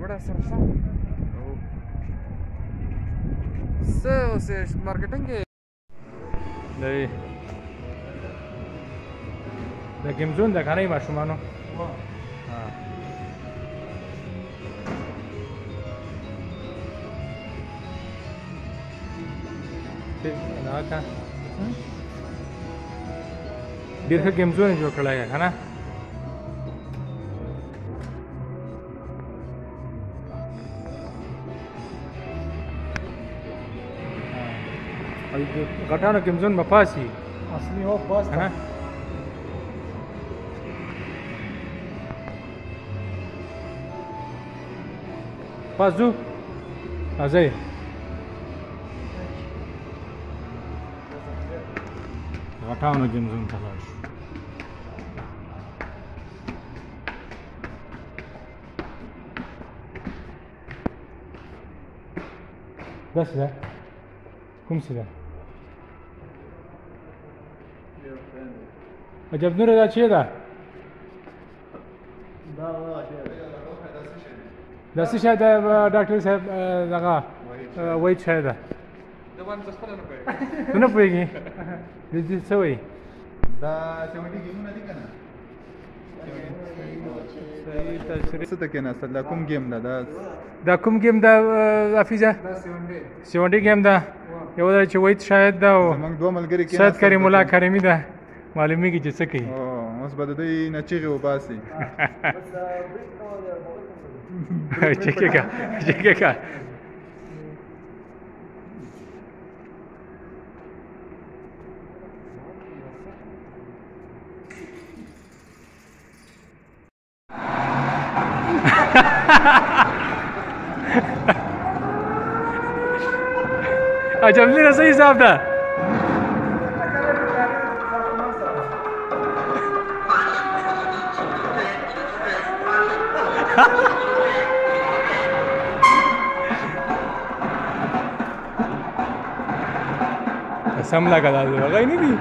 बड़ा सरसा से मार्केटिंग के د गेम زون د غنۍ ماشومانو ډېر ښه गेम زون جوړ کړی که نه غټانو गेम زون به پاسي اصلي هو پاس پاس ځو راځئ غټانو गेम زون ته لاړ شو داسې ده کوم څه ده عجب نوره دا چیرې ده دا څه شی ده ډاکټر صاحب دغه وایټ شی ده ته نه پوهېږې دې څه وایي دا 70 ګیمونه دي که نه څه ته کېناستل دا کوم ګیم ده دا کوم ګیم ده حفیظه 70 ګیم ده یو دا چې وایټ شاید ده او زموږ دوه ملګري سید کریم الله کریمي ده معلومیږي چې څه کوي اوس به د دوی نه چیغې وباسي چکه عجب نه صحیح حساب ده قسم لګا دا غي نه دي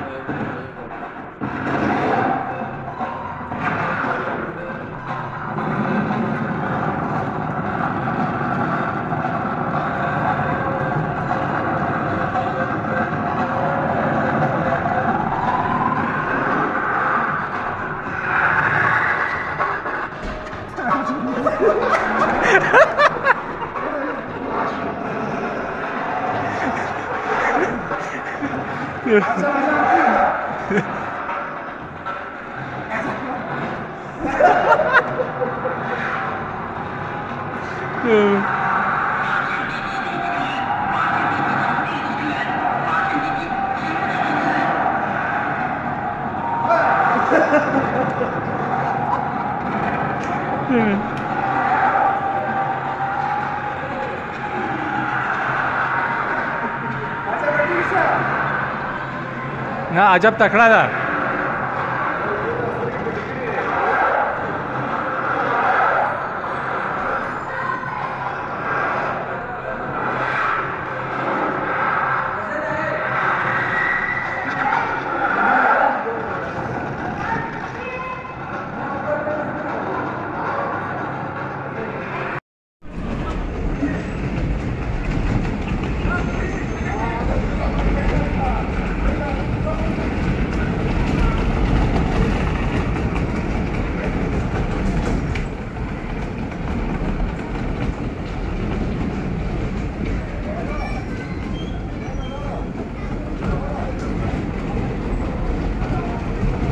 نه عجب تکړه ده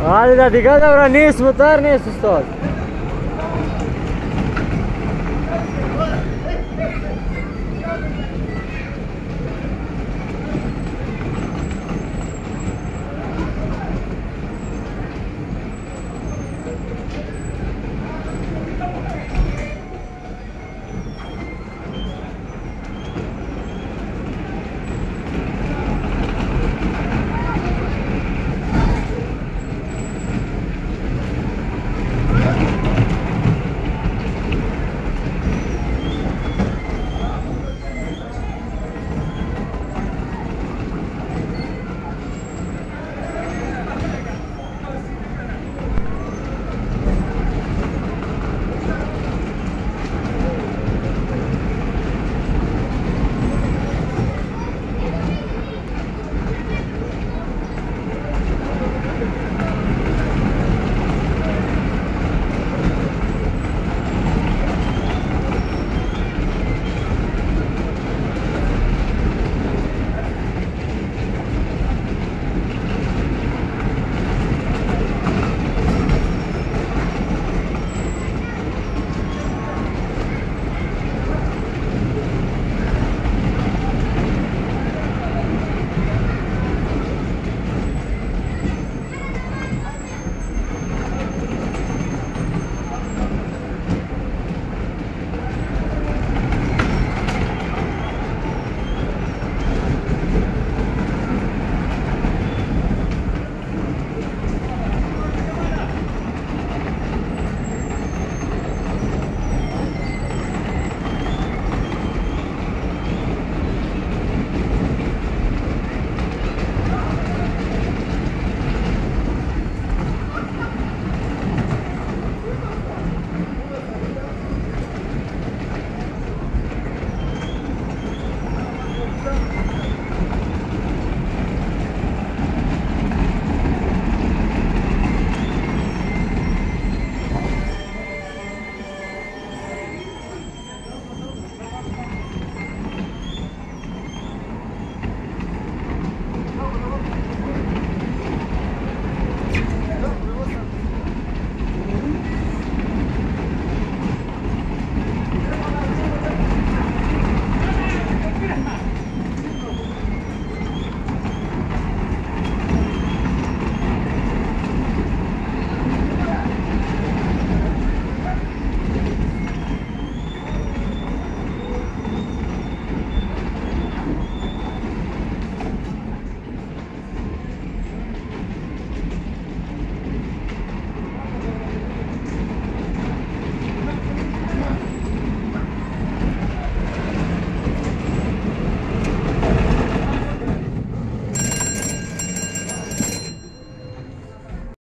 Hadi da digada ora nis motor nis ustad.